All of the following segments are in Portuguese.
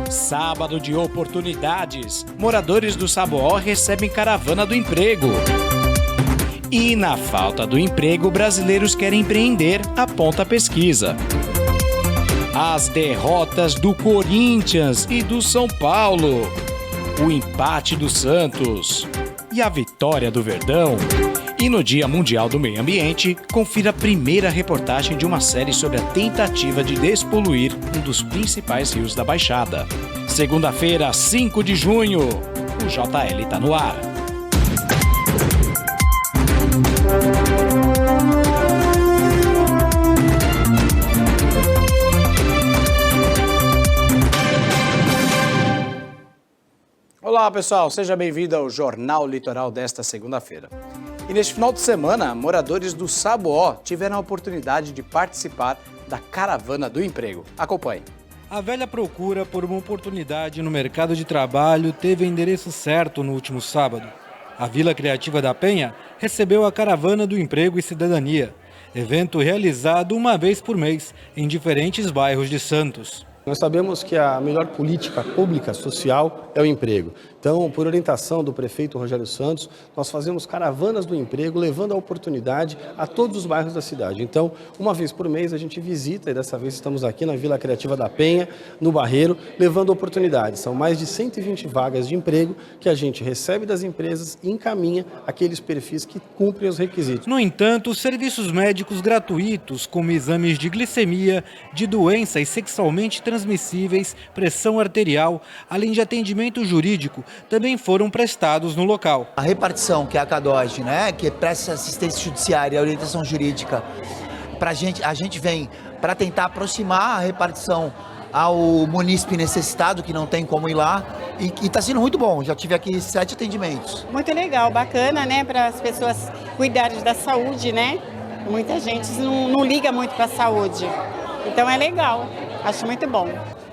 Sábado de oportunidades. Moradores do Saboó recebem caravana do emprego. E na falta do emprego, brasileiros querem empreender, aponta a pesquisa. As derrotas do Corinthians e do São Paulo. O empate do Santos. E a vitória do Verdão. E no Dia Mundial do Meio Ambiente, confira a primeira reportagem de uma série sobre a tentativa de despoluir um dos principais rios da Baixada. Segunda-feira, 5 de junho, o JL está no ar. Olá pessoal, seja bem-vindo ao Jornal Litoral desta segunda-feira. E neste final de semana, moradores do Saboó tiveram a oportunidade de participar da Caravana do Emprego. Acompanhe. A velha procura por uma oportunidade no mercado de trabalho teve endereço certo no último sábado. A Vila Criativa da Penha recebeu a Caravana do Emprego e Cidadania, evento realizado uma vez por mês em diferentes bairros de Santos. Nós sabemos que a melhor política pública social é o emprego. Então, por orientação do prefeito Rogério Santos, nós fazemos caravanas do emprego, levando a oportunidade a todos os bairros da cidade. Então, uma vez por mês a gente visita, e dessa vez estamos aqui na Vila Criativa da Penha, no Barreiro, levando oportunidades. São mais de 120 vagas de emprego que a gente recebe das empresas e encaminha aqueles perfis que cumprem os requisitos. No entanto, os serviços médicos gratuitos, como exames de glicemia, de doenças sexualmente transmissíveis, pressão arterial, além de atendimento jurídico, também foram prestados no local. A repartição, que é a CADOG, né, que presta assistência judiciária e orientação jurídica, a gente vem para tentar aproximar a repartição ao munícipe necessitado, que não tem como ir lá, e está sendo muito bom. Já tive aqui 7 atendimentos. Muito legal, bacana, né, para as pessoas cuidarem da saúde, né? Muita gente não liga muito para a saúde, então é legal, acho muito bom.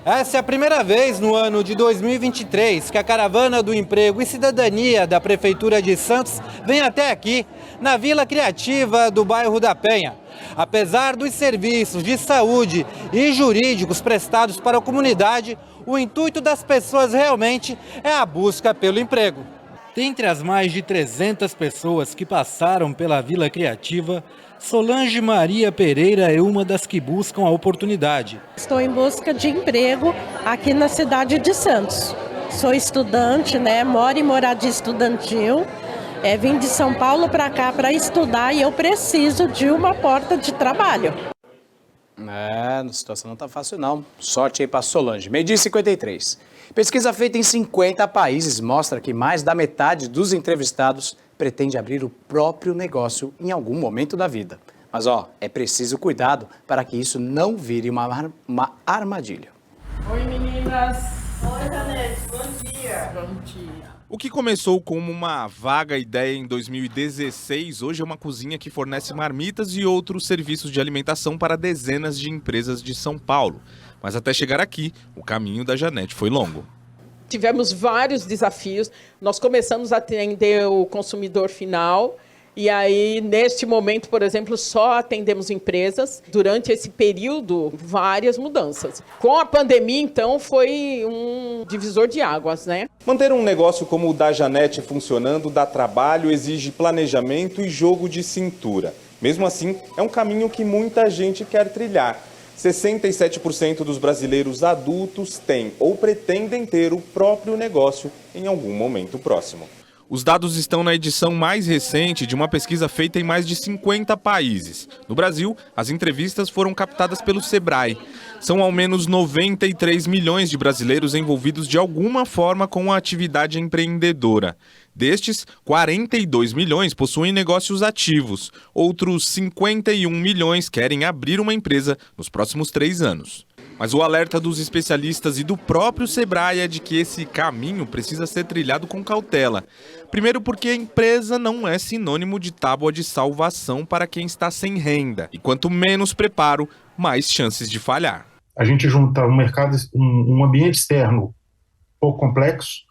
Essa é a primeira vez no ano de 2023 que a Caravana do Emprego e Cidadania da Prefeitura de Santos vem até aqui, na Vila Criativa do bairro da Penha. Apesar dos serviços de saúde e jurídicos prestados para a comunidade, o intuito das pessoas realmente é a busca pelo emprego. Dentre as mais de 300 pessoas que passaram pela Vila Criativa, Solange Maria Pereira é uma das que buscam a oportunidade. Estou em busca de emprego aqui na cidade de Santos. Sou estudante, né? Moro em moradia estudantil. Vim de São Paulo para cá para estudar e eu preciso de uma porta de trabalho. A situação não está fácil não. Sorte aí para Solange. 12h53. Pesquisa feita em 50 países mostra que mais da metade dos entrevistados pretende abrir o próprio negócio em algum momento da vida. Mas é preciso cuidado para que isso não vire uma armadilha. Oi meninas! Oi Janete, bom dia! Bom dia! O que começou como uma vaga ideia em 2016, hoje é uma cozinha que fornece marmitas e outros serviços de alimentação para dezenas de empresas de São Paulo. Mas até chegar aqui, o caminho da Janete foi longo. Tivemos vários desafios. Nós começamos a atender o consumidor final e aí, neste momento, por exemplo, só atendemos empresas. Durante esse período, várias mudanças. Com a pandemia, então, foi um divisor de águas, né? Manter um negócio como o da Janete funcionando dá trabalho, exige planejamento e jogo de cintura. Mesmo assim, é um caminho que muita gente quer trilhar. 67% dos brasileiros adultos têm ou pretendem ter o próprio negócio em algum momento próximo. Os dados estão na edição mais recente de uma pesquisa feita em mais de 50 países. No Brasil, as entrevistas foram captadas pelo Sebrae. São ao menos 93 milhões de brasileiros envolvidos de alguma forma com a atividade empreendedora. Destes, 42 milhões possuem negócios ativos. Outros 51 milhões querem abrir uma empresa nos próximos 3 anos. Mas o alerta dos especialistas e do próprio Sebrae é de que esse caminho precisa ser trilhado com cautela. Primeiro porque a empresa não é sinônimo de tábua de salvação para quem está sem renda. E quanto menos preparo, mais chances de falhar. A gente junta um mercado, um ambiente externo pouco complexo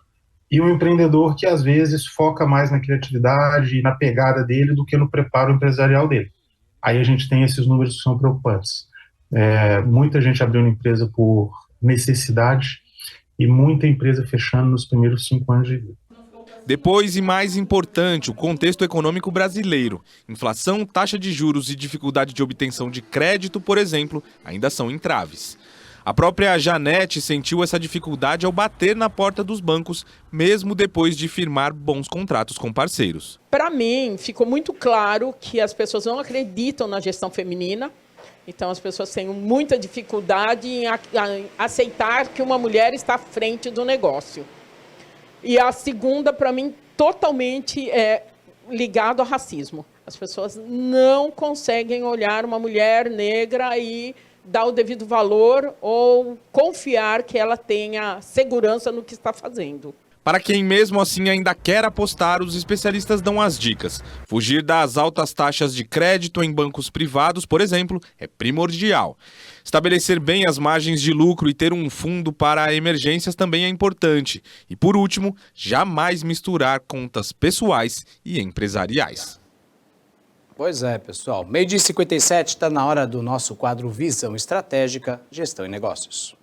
e um empreendedor que às vezes foca mais na criatividade e na pegada dele do que no preparo empresarial dele. Aí a gente tem esses números que são preocupantes. Muita gente abriu uma empresa por necessidade e muita empresa fechando nos primeiros 5 anos de vida. Depois, e mais importante, o contexto econômico brasileiro. Inflação, taxa de juros e dificuldade de obtenção de crédito, por exemplo, ainda são entraves. A própria Janete sentiu essa dificuldade ao bater na porta dos bancos, mesmo depois de firmar bons contratos com parceiros. Para mim, ficou muito claro que as pessoas não acreditam na gestão feminina. Então, as pessoas têm muita dificuldade em aceitar que uma mulher está à frente do negócio. E a segunda, para mim, totalmente ligado ao racismo. As pessoas não conseguem olhar uma mulher negra e dar o devido valor ou confiar que ela tenha segurança no que está fazendo. Para quem mesmo assim ainda quer apostar, os especialistas dão as dicas. Fugir das altas taxas de crédito em bancos privados, por exemplo, é primordial. Estabelecer bem as margens de lucro e ter um fundo para emergências também é importante. E por último, jamais misturar contas pessoais e empresariais. Pois é, pessoal. 12h57, está na hora do nosso quadro Visão Estratégica, Gestão e Negócios.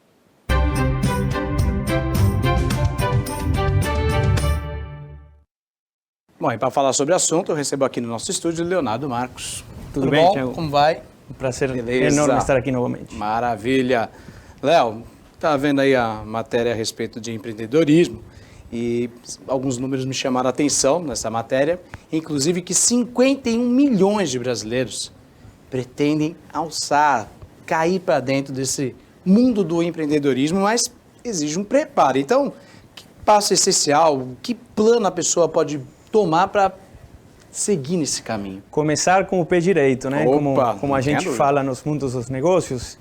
Bom, e para falar sobre o assunto, eu recebo aqui no nosso estúdio o Leonardo Marcos. Tudo bem, bom? Thiago? Como vai? Um prazer Beleza. enorme estar aqui novamente. Maravilha. Léo, tá vendo aí a matéria a respeito de empreendedorismo e alguns números me chamaram a atenção nessa matéria, inclusive que 51 milhões de brasileiros pretendem cair para dentro desse mundo do empreendedorismo, mas exige um preparo. Então, que passo essencial, que plano a pessoa pode tomar para seguir nesse caminho? Começar com o pé direito, né? Opa, como a gente fala nos mundos dos negócios,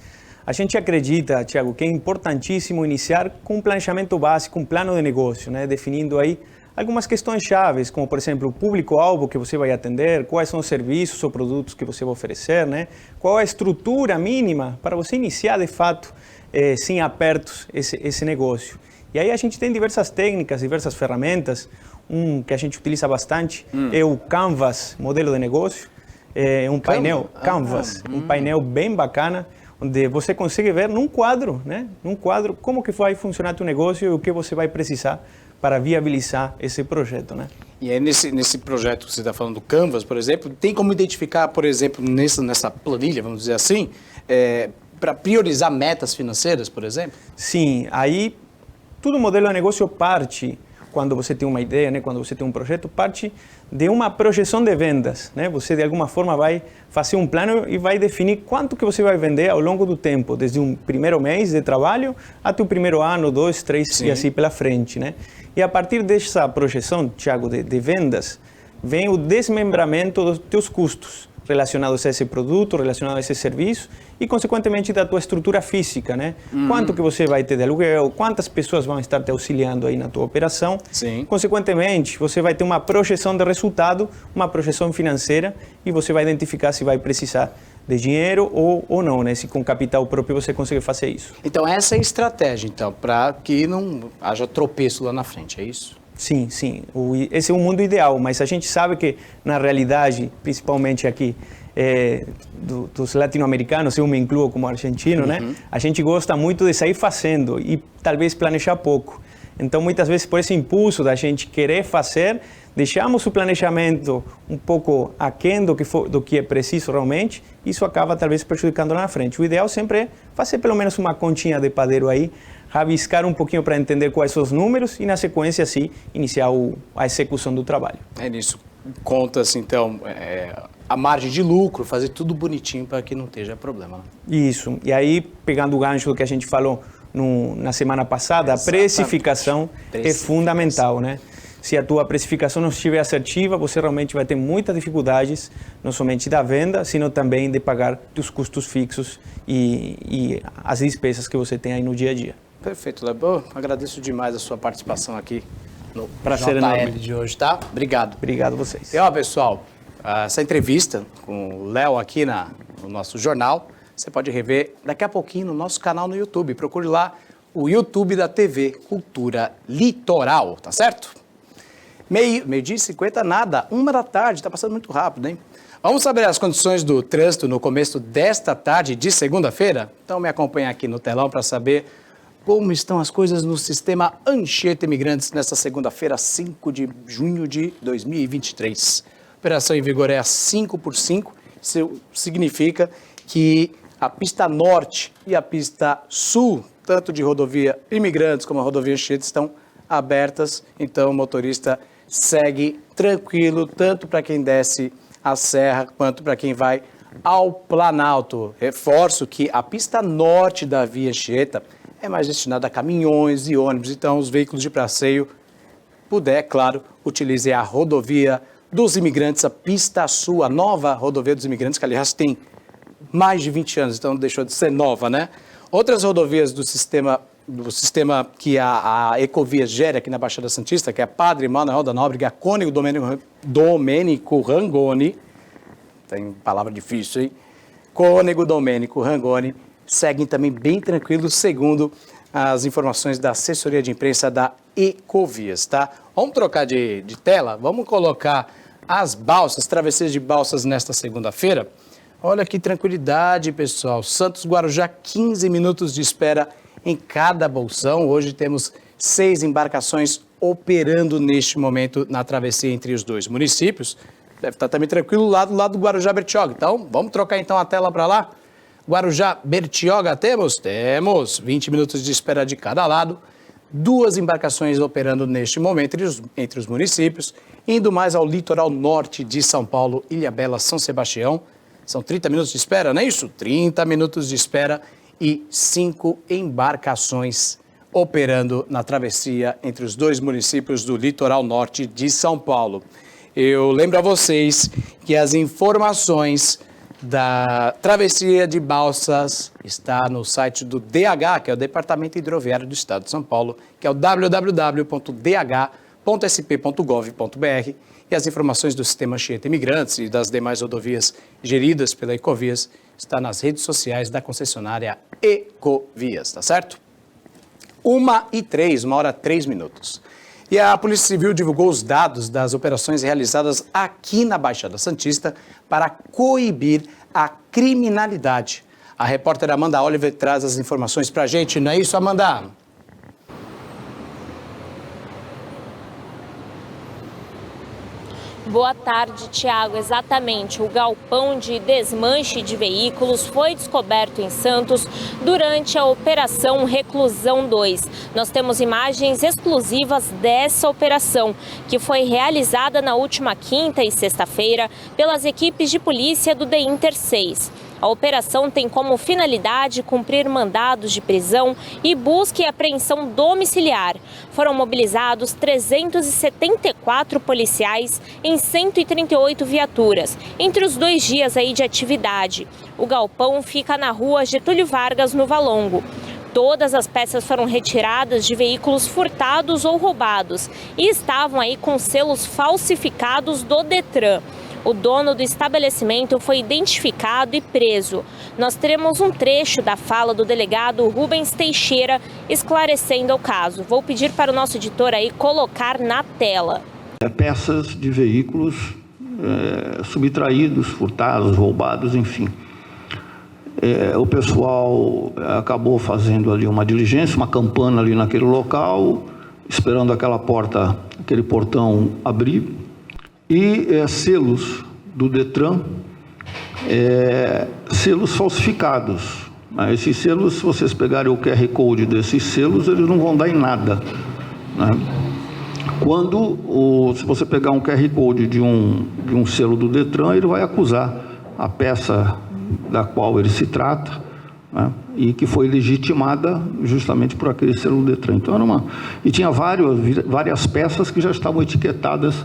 a gente acredita, Thiago, que é importantíssimo iniciar com um planejamento básico, um plano de negócio, né? Definindo aí algumas questões chaves, como, por exemplo, o público-alvo que você vai atender, quais são os serviços ou produtos que você vai oferecer, né? Qual é a estrutura mínima para você iniciar, de fato, sem apertos, esse negócio. E aí a gente tem diversas técnicas, diversas ferramentas. Um que a gente utiliza bastante é o Canvas, modelo de negócio. É um painel Canvas, um painel bem bacana, onde você consegue ver num quadro, né? Num quadro, como que vai funcionar teu negócio e o que você vai precisar para viabilizar esse projeto, né? E aí nesse projeto que você está falando do Canvas, por exemplo, tem como identificar, por exemplo, nessa planilha, vamos dizer assim, para priorizar metas financeiras, por exemplo? Sim, aí todo modelo de negócio parte, quando você tem uma ideia, né, quando você tem um projeto, parte de uma projeção de vendas, né? Você de alguma forma vai fazer um plano e vai definir quanto que você vai vender ao longo do tempo, desde um primeiro mês de trabalho até o primeiro ano, 2, 3 Sim. e assim pela frente, né? E a partir dessa projeção, Thiago, de vendas, vem o desmembramento dos teus custos relacionados a esse produto, relacionados a esse serviço e, consequentemente, da tua estrutura física, né? Quanto que você vai ter de aluguel, quantas pessoas vão estar te auxiliando aí na tua operação. Sim. Consequentemente, você vai ter uma projeção de resultado, uma projeção financeira e você vai identificar se vai precisar de dinheiro ou não, né? Se com capital próprio você consegue fazer isso. Então, essa é a estratégia, então, para que não haja tropeço lá na frente, é isso? Sim, sim. Esse é o mundo ideal, mas a gente sabe que, na realidade, principalmente aqui, dos latino-americanos, eu me incluo como argentino, né? A gente gosta muito de sair fazendo e talvez planejar pouco. Então, muitas vezes, por esse impulso da gente querer fazer, deixamos o planejamento um pouco aquém do que é preciso realmente, isso acaba talvez prejudicando lá na frente. O ideal sempre é fazer pelo menos uma continha de padeiro aí, rabiscar um pouquinho para entender quais são os números e, na sequência, assim, iniciar a execução do trabalho. É nisso. Conta-se, então, a margem de lucro, fazer tudo bonitinho para que não esteja problema. Né? Isso. E aí, pegando o gancho do que a gente falou na semana passada, Exatamente. A precificação é fundamental, né? Se a tua precificação não estiver assertiva, você realmente vai ter muitas dificuldades, não somente da venda, sino também de pagar os custos fixos e as despesas que você tem aí no dia a dia. Perfeito, Léo. Agradeço demais a sua participação aqui no Prazer JL enorme. de hoje, tá? Obrigado. Obrigado a vocês. E ó, pessoal, essa entrevista com o Léo aqui no nosso jornal, você pode rever daqui a pouquinho no nosso canal no YouTube. Procure lá o YouTube da TV Cultura Litoral, tá certo? Meio-dia e 50, nada. 13h, tá passando muito rápido, hein? Vamos saber as condições do trânsito no começo desta tarde de segunda-feira? Então me acompanha aqui no telão para saber como estão as coisas no sistema Anchieta Imigrantes nesta segunda-feira, 5 de junho de 2023. A operação em vigor é a 5x5, isso significa que a pista norte e a pista sul, tanto de rodovia Imigrantes como a rodovia Anchieta, estão abertas, então o motorista segue tranquilo, tanto para quem desce a serra quanto para quem vai ao Planalto. Reforço que a pista norte da via Anchieta é mais destinada a caminhões e ônibus, então os veículos de passeio, puder, claro, utilize a rodovia dos Imigrantes, a pista sul, a nova rodovia dos Imigrantes, que aliás tem mais de 20 anos, então deixou de ser nova, né? Outras rodovias do sistema que a Ecovia gera aqui na Baixada Santista, que é a Padre Manuel da Nóbrega, a Cônego Domênico Rangoni, tem palavra difícil, hein? Cônego Domênico Rangoni, seguem também bem tranquilos, segundo as informações da assessoria de imprensa da Ecovias, tá? Vamos trocar de tela, vamos colocar as balsas, travessias de balsas nesta segunda-feira. Olha que tranquilidade, pessoal. Santos Guarujá, 15 minutos de espera em cada bolsão. Hoje temos 6 embarcações operando neste momento na travessia entre os dois municípios. Deve estar também tranquilo lá do lado do Guarujá Bertioga. Então, vamos trocar então a tela para lá. Guarujá Bertioga temos? Temos. 20 minutos de espera de cada lado. 2 embarcações operando neste momento entre os municípios. Indo mais ao litoral norte de São Paulo, Ilhabela, São Sebastião. São 30 minutos de espera, não é isso? 30 minutos de espera e 5 embarcações operando na travessia entre os dois municípios do litoral norte de São Paulo. Eu lembro a vocês que as informações da travessia de balsas está no site do DH, que é o Departamento Hidroviário do Estado de São Paulo, que é o www.dh.sp.gov.br, e as informações do sistema Anchieta Imigrantes e das demais rodovias geridas pela Ecovias está nas redes sociais da concessionária Ecovias, tá certo? 1h03, 1h03. E a Polícia Civil divulgou os dados das operações realizadas aqui na Baixada Santista para coibir a criminalidade. A repórter Amanda Oliver traz as informações para a gente, não é isso, Amanda? Boa tarde, Tiago. Exatamente, o galpão de desmanche de veículos foi descoberto em Santos durante a Operação Reclusão 2. Nós temos imagens exclusivas dessa operação, que foi realizada na última quinta e sexta-feira pelas equipes de polícia do DEINTER 6. A operação tem como finalidade cumprir mandados de prisão e busca e apreensão domiciliar. Foram mobilizados 374 policiais em 138 viaturas, entre os 2 dias aí de atividade. O galpão fica na rua Getúlio Vargas, no Valongo. Todas as peças foram retiradas de veículos furtados ou roubados e estavam aí com selos falsificados do Detran. O dono do estabelecimento foi identificado e preso. Nós teremos um trecho da fala do delegado Rubens Teixeira esclarecendo o caso. Vou pedir para o nosso editor aí colocar na tela. Peças de veículos subtraídos, furtados, roubados, enfim. O pessoal acabou fazendo ali uma diligência, uma campana ali naquele local, esperando aquela porta, aquele portão abrir. E selos do Detran, selos falsificados. Esses selos, se vocês pegarem o QR Code desses selos, eles não vão dar em nada, né? Se você pegar um QR Code de um selo do Detran, ele vai acusar a peça da qual ele se trata, né? E que foi legitimada justamente por aquele selo do Detran. Então, e tinha várias peças que já estavam etiquetadas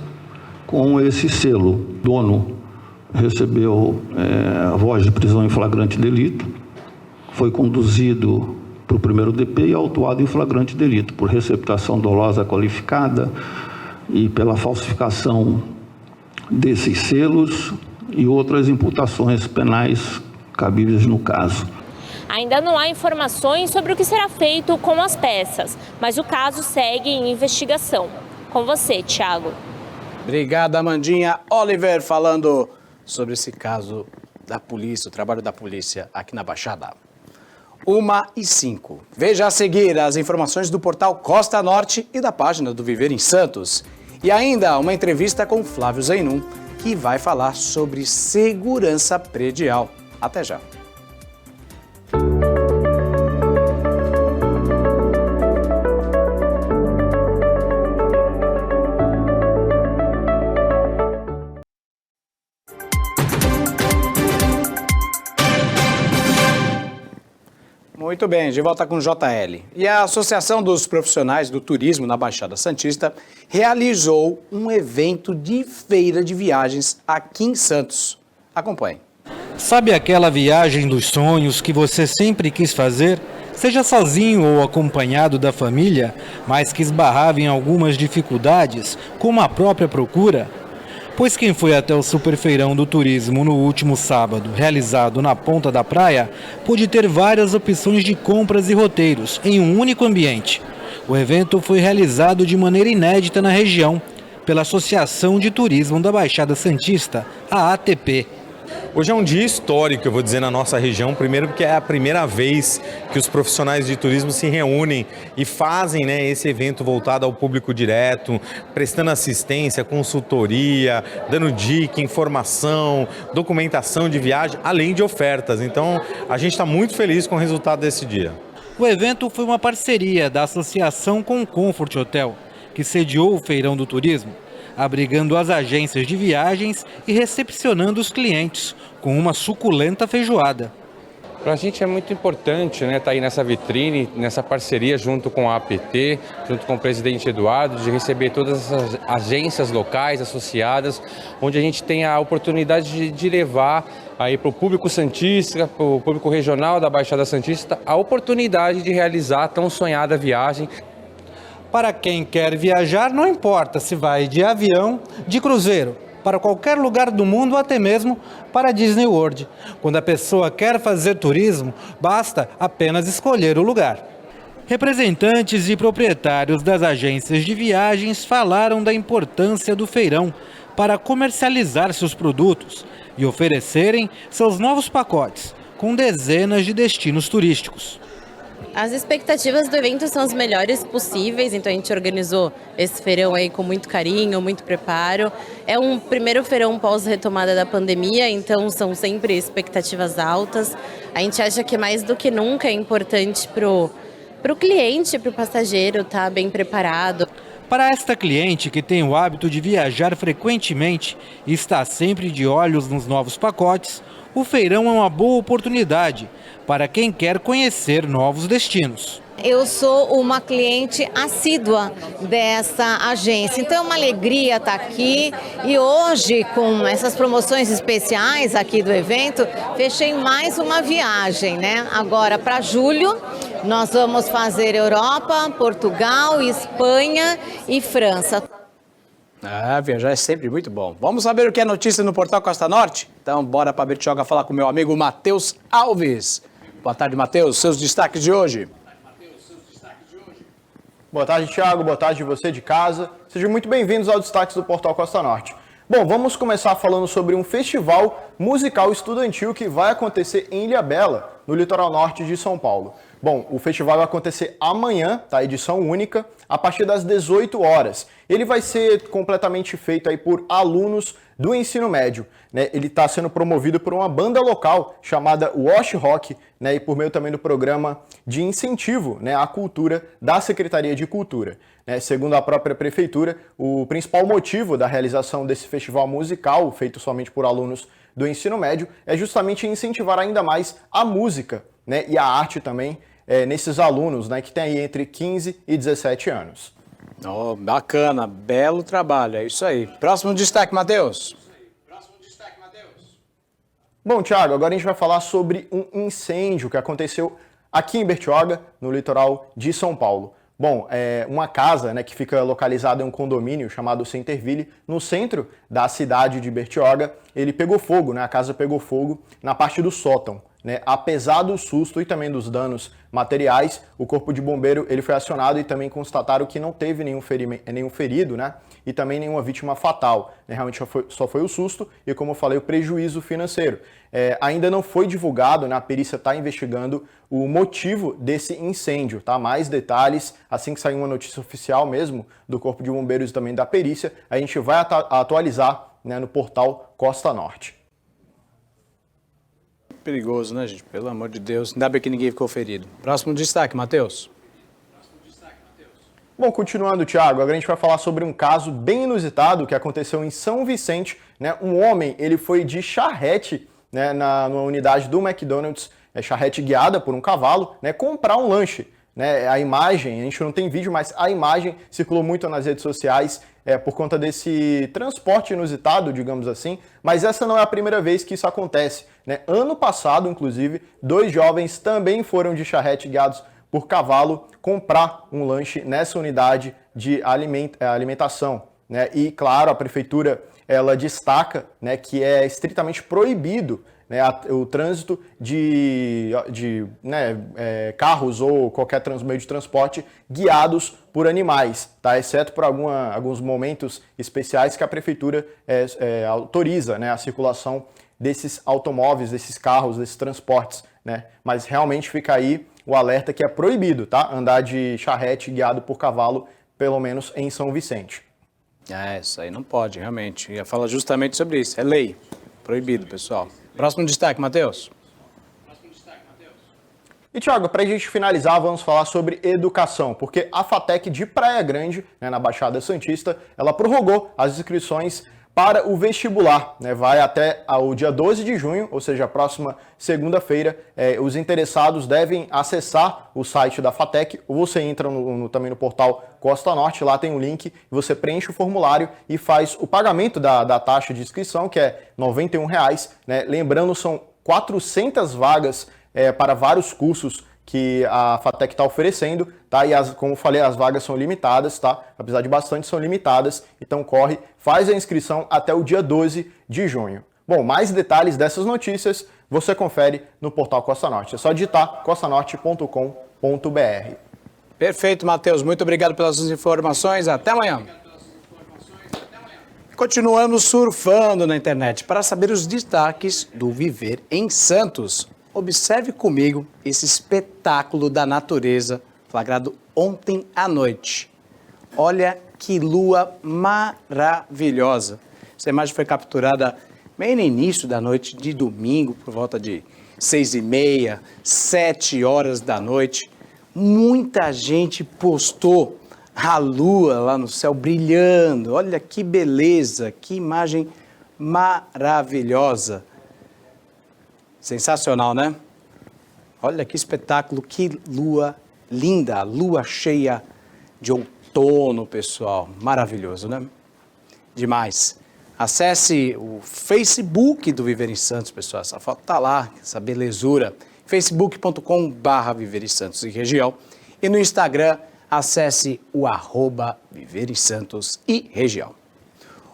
com esse selo. O dono recebeu a voz de prisão em flagrante delito, foi conduzido para o primeiro DP e autuado em flagrante delito por receptação dolosa qualificada e pela falsificação desses selos e outras imputações penais cabíveis no caso. Ainda não há informações sobre o que será feito com as peças, mas o caso segue em investigação. Com você, Tiago. Obrigado, Amandinha Oliver, falando sobre esse caso da polícia, o trabalho da polícia aqui na Baixada. 1h05. Veja a seguir as informações do portal Costa Norte e da página do Viver em Santos. E ainda uma entrevista com Flávio Zainum, que vai falar sobre segurança predial. Até já. Muito bem, de volta com o JL. E a Associação dos Profissionais do Turismo na Baixada Santista realizou um evento de feira de viagens aqui em Santos. Acompanhe. Sabe aquela viagem dos sonhos que você sempre quis fazer, seja sozinho ou acompanhado da família, mas que esbarrava em algumas dificuldades, como a própria procura? Pois quem foi até o Superfeirão do Turismo no último sábado, realizado na Ponta da Praia, pôde ter várias opções de compras e roteiros em um único ambiente. O evento foi realizado de maneira inédita na região, pela Associação de Turismo da Baixada Santista, a ATP. Hoje é um dia histórico, eu vou dizer, na nossa região, primeiro porque é a primeira vez que os profissionais de turismo se reúnem e fazem, esse evento voltado ao público direto, prestando assistência, consultoria, dando dica, informação, documentação de viagem, além de ofertas. Então, a gente está muito feliz com o resultado desse dia. O evento foi uma parceria da associação com o Comfort Hotel, que sediou o Feirão do Turismo, abrigando as agências de viagens e recepcionando os clientes com uma suculenta feijoada. Para a gente é muito importante estar aí nessa vitrine, nessa parceria junto com a APT, junto com o presidente Eduardo, de receber todas essas agências locais associadas, onde a gente tem a oportunidade de levar aí para o público santista, para o público regional da Baixada Santista, a oportunidade de realizar a tão sonhada viagem. Para quem quer viajar, não importa se vai de avião, de cruzeiro, para qualquer lugar do mundo ou até mesmo para Disney World. Quando a pessoa quer fazer turismo, basta apenas escolher o lugar. Representantes e proprietários das agências de viagens falaram da importância do feirão para comercializar seus produtos e oferecerem seus novos pacotes, com dezenas de destinos turísticos. As expectativas do evento são as melhores possíveis, então a gente organizou esse feirão aí com muito carinho, muito preparo. É um primeiro feirão pós-retomada da pandemia, então são sempre expectativas altas. A gente acha que mais do que nunca é importante para o cliente, para o passageiro estar bem preparado. Para esta cliente que tem o hábito de viajar frequentemente e está sempre de olhos nos novos pacotes, o feirão é uma boa oportunidade para quem quer conhecer novos destinos. Eu sou uma cliente assídua dessa agência, então é uma alegria estar aqui e hoje, com essas promoções especiais aqui do evento, fechei mais uma viagem, Agora para julho nós vamos fazer Europa, Portugal, Espanha e França. Viajar é sempre muito bom. Vamos saber o que é notícia no Portal Costa Norte? Então bora para Bertioga falar com meu amigo Matheus Alves. Boa tarde, Matheus. Seus destaques de hoje. Boa tarde, Thiago. Boa tarde você de casa. Sejam muito bem-vindos aos destaques do Portal Costa Norte. Bom, vamos começar falando sobre um festival musical estudantil que vai acontecer em Ilhabela, no litoral norte de São Paulo. Bom, o festival vai acontecer amanhã, edição única, a partir das 18 horas. Ele vai ser completamente feito aí por alunos do ensino médio, Ele está sendo promovido por uma banda local chamada Wash Rock, e por meio também do programa de incentivo, à cultura da Secretaria de Cultura. Segundo a própria prefeitura, o principal motivo da realização desse festival musical, feito somente por alunos do ensino médio, é justamente incentivar ainda mais a música, e a arte também, nesses alunos, que tem aí entre 15 e 17 anos. Oh, bacana, belo trabalho, é isso aí. Próximo destaque, Matheus. Bom, Thiago, agora a gente vai falar sobre um incêndio que aconteceu aqui em Bertioga, no litoral de São Paulo. Bom, uma casa que fica localizada em um condomínio chamado Centerville, no centro da cidade de Bertioga, ele pegou fogo, a casa pegou fogo na parte do sótão. né? Apesar do susto e também dos danos materiais, o Corpo de Bombeiro ele foi acionado e também constataram que não teve nenhum ferido, né? E também nenhuma vítima fatal, né? Realmente só foi o susto e, como eu falei, o prejuízo financeiro. Ainda não foi divulgado, né? A perícia está investigando o motivo desse incêndio, tá? Mais detalhes, assim que sair uma notícia oficial mesmo do Corpo de Bombeiros e também da perícia, a gente vai atualizar, né, no portal Costa Norte. Perigoso, né, gente? Pelo amor de Deus. Ainda bem que ninguém ficou ferido. Próximo destaque, Matheus. Bom, continuando, Thiago, agora a gente vai falar sobre um caso bem inusitado que aconteceu em São Vicente, né? Um homem, ele foi de charrete, né, numa unidade do McDonald's, charrete guiada por um cavalo, né, comprar um lanche. Né? A imagem, a gente não tem vídeo, mas a imagem circulou muito nas redes sociais por conta desse transporte inusitado, digamos assim, mas essa não é a primeira vez que isso acontece. Né? Ano passado, inclusive, 2 jovens também foram de charrete guiados por cavalo comprar um lanche nessa unidade de alimentação. Né? E, claro, a prefeitura ela destaca, né, que é estritamente proibido, né, o trânsito de carros ou qualquer meio de transporte guiados por animais, tá? Exceto por alguns momentos especiais que a prefeitura autoriza, né, a circulação desses automóveis, desses carros, desses transportes. Né? Mas realmente fica aí o alerta que é proibido, tá? Andar de charrete guiado por cavalo, pelo menos em São Vicente. Isso aí não pode, realmente. Eu ia falar justamente sobre isso. É lei. Proibido, pessoal. Próximo destaque, Matheus. E, Thiago, para a gente finalizar, vamos falar sobre educação, porque a FATEC de Praia Grande, né, na Baixada Santista, ela prorrogou as inscrições para o vestibular. Né, vai até o dia 12 de junho, ou seja, a próxima segunda-feira. Os interessados devem acessar o site da FATEC, ou você entra também no portal Costa Norte, lá tem um link, você preenche o formulário e faz o pagamento da taxa de inscrição, que é R$ 91,00. Né? Lembrando, são 400 vagas para vários cursos que a FATEC está oferecendo, tá? E como eu falei, as vagas são limitadas, tá? Apesar de bastante, são limitadas. Então corre, faz a inscrição até o dia 12 de junho. Bom, mais detalhes dessas notícias você confere no portal Costa Norte. É só digitar costanorte.com.br. Perfeito, Matheus. Muito obrigado pelas suas informações. Até amanhã. Continuamos surfando na internet para saber os destaques do Viver em Santos. Observe comigo esse espetáculo da natureza flagrado ontem à noite. Olha que lua maravilhosa. Essa imagem foi capturada bem no início da noite de domingo, por volta de 6h30, 7 horas da noite. Muita gente postou a lua lá no céu brilhando. Olha que beleza, que imagem maravilhosa. Sensacional, né? Olha que espetáculo, que lua linda, lua cheia de outono, pessoal. Maravilhoso, né? Demais. Acesse o Facebook do Viver em Santos, pessoal. Essa foto tá lá, essa belezura. facebook.com/Viver em Santos e região. E no Instagram, acesse o @Viver em Santos e região.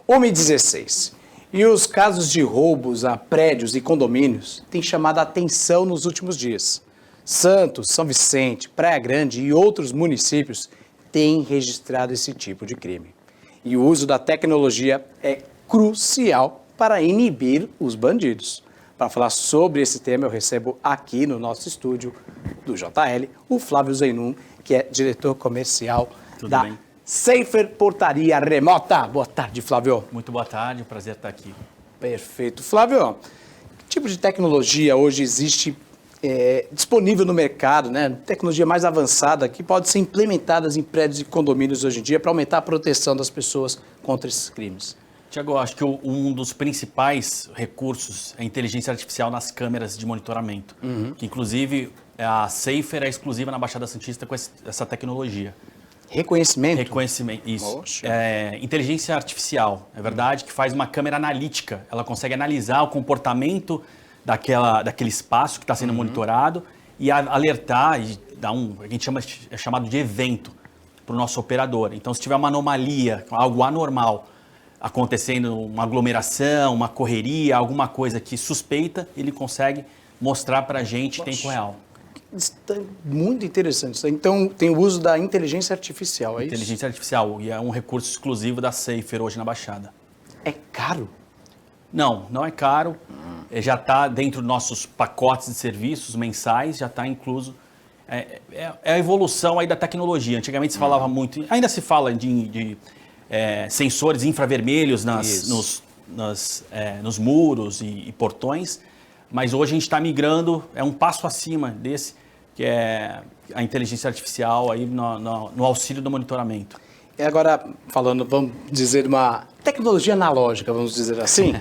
1h16. E os casos de roubos a prédios e condomínios têm chamado a atenção nos últimos dias. Santos, São Vicente, Praia Grande e outros municípios têm registrado esse tipo de crime. E o uso da tecnologia é crucial para inibir os bandidos. Para falar sobre esse tema, eu recebo aqui no nosso estúdio do JL o Flávio Zainum, que é diretor comercial da Safer Portaria Remota. Boa tarde, Flávio. Muito boa tarde, prazer estar aqui. Perfeito. Flávio, que tipo de tecnologia hoje existe disponível no mercado, né? Tecnologia mais avançada que pode ser implementada em prédios e condomínios hoje em dia para aumentar a proteção das pessoas contra esses crimes? Tiago, acho que um dos principais recursos é a inteligência artificial nas câmeras de monitoramento, que inclusive a Safer é exclusiva na Baixada Santista com essa tecnologia. Reconhecimento? Reconhecimento, isso. Inteligência artificial, é verdade, que faz uma câmera analítica. Ela consegue analisar o comportamento daquele espaço que está sendo monitorado e alertar e dar a gente é chamado de evento para o nosso operador. Então, se tiver uma anomalia, algo anormal acontecendo, uma aglomeração, uma correria, alguma coisa que suspeita, ele consegue mostrar para a gente em tempo real. Muito interessante. Então, tem o uso da inteligência artificial, é isso? Inteligência artificial, e é um recurso exclusivo da Safer hoje na Baixada. É caro? Não, não é caro. Já está dentro dos nossos pacotes de serviços mensais, já está incluso. É a evolução aí da tecnologia. Antigamente se falava muito, ainda se fala de sensores infravermelhos nos muros e portões, mas hoje a gente está migrando, é um passo acima desse, que é a inteligência artificial aí no auxílio do monitoramento. E agora, falando, vamos dizer, uma tecnologia analógica, vamos dizer assim,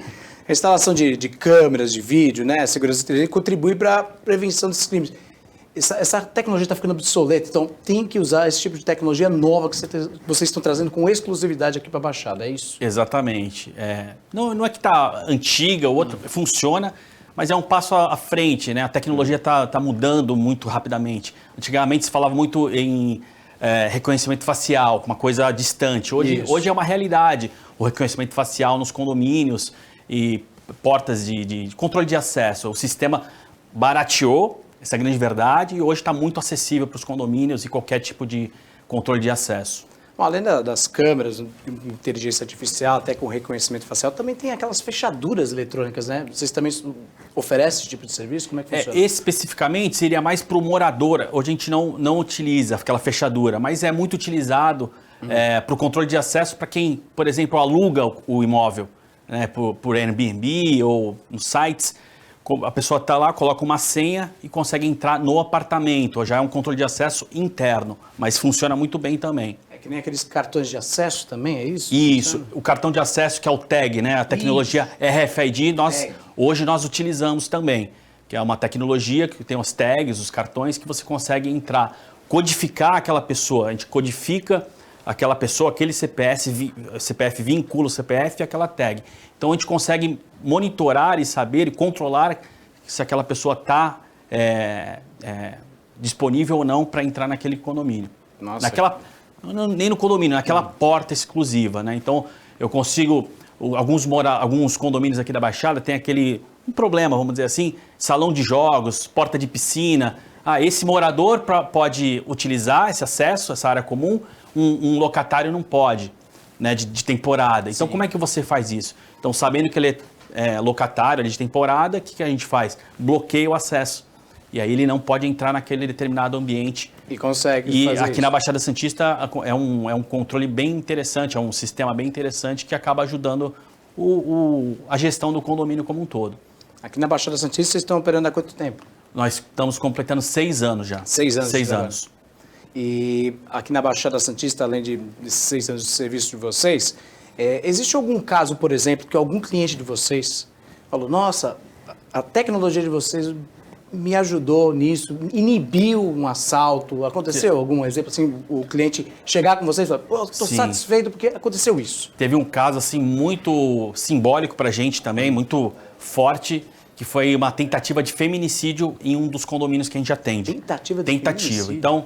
a instalação de câmeras, de vídeo, né, segurança inteligente, contribui para a prevenção desses crimes. Essa tecnologia está ficando obsoleta, então tem que usar esse tipo de tecnologia nova que vocês estão trazendo com exclusividade aqui para a Baixada, é isso? Exatamente. Não é que está antiga, o outro funciona, mas é um passo à frente, né? A tecnologia está mudando muito rapidamente. Antigamente se falava muito em reconhecimento facial, uma coisa distante. Hoje é uma realidade. O reconhecimento facial nos condomínios e portas de controle de acesso. O sistema barateou, essa é a grande verdade, e hoje está muito acessível para os condomínios e qualquer tipo de controle de acesso. Bom, além das câmeras, inteligência artificial, até com reconhecimento facial, também tem aquelas fechaduras eletrônicas, né? Vocês também oferecem esse tipo de serviço? Como é que funciona? Especificamente seria mais para o morador. Hoje a gente não utiliza aquela fechadura, mas é muito utilizado para o controle de acesso para quem, por exemplo, aluga o imóvel, né, por Airbnb ou nos sites. A pessoa está lá, coloca uma senha e consegue entrar no apartamento. Já é um controle de acesso interno, mas funciona muito bem também. É que nem aqueles cartões de acesso também, é isso? Isso, o cartão de acesso que é o tag, né? A tecnologia RFID, hoje nós utilizamos também, que é uma tecnologia que tem os tags, os cartões, que você consegue entrar, codificar aquela pessoa. A gente codifica aquela pessoa, aquele CPF vincula o CPF e aquela tag. Então a gente consegue monitorar e saber e controlar se aquela pessoa está disponível ou não para entrar naquele condomínio. Nossa. Nem no condomínio, naquela porta exclusiva, né? Então eu consigo, alguns condomínios aqui da Baixada tem um problema, vamos dizer assim, salão de jogos, porta de piscina. Esse morador pode utilizar esse acesso, essa área comum, um locatário não pode, né, de temporada. Então, como é que você faz isso? Então, sabendo que ele é locatário de temporada, o que a gente faz? Bloqueia o acesso. E aí ele não pode entrar naquele determinado ambiente. E consegue fazer aqui isso. Na Baixada Santista é um controle bem interessante, é um sistema bem interessante que acaba ajudando a gestão do condomínio como um todo. Aqui na Baixada Santista vocês estão operando há quanto tempo? Nós estamos completando 6 anos já. 6 anos. 6 anos. E aqui na Baixada Santista, além desses 6 anos de serviço de vocês, existe algum caso, por exemplo, que algum cliente de vocês falou, nossa, a tecnologia de vocês me ajudou nisso, inibiu um assalto? Aconteceu algum exemplo, assim, o cliente chegar com vocês e falar, estou satisfeito porque aconteceu isso? Teve um caso, assim, muito simbólico para a gente também, muito forte, que foi uma tentativa de feminicídio em um dos condomínios que a gente atende. Tentativa de feminicídio? Então,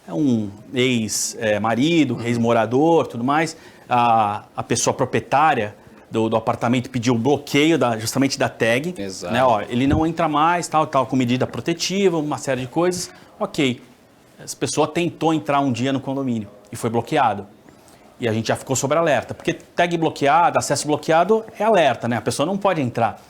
é um ex-marido, ex-morador, tudo mais. A pessoa proprietária do apartamento pediu o bloqueio justamente da tag. Exato. Né, ele não entra mais, tal, com medida protetiva, uma série de coisas. Ok. Essa pessoa tentou entrar um dia no condomínio e foi bloqueado. E a gente já ficou sob alerta. Porque tag bloqueada, acesso bloqueado é alerta, né? A pessoa não pode entrar.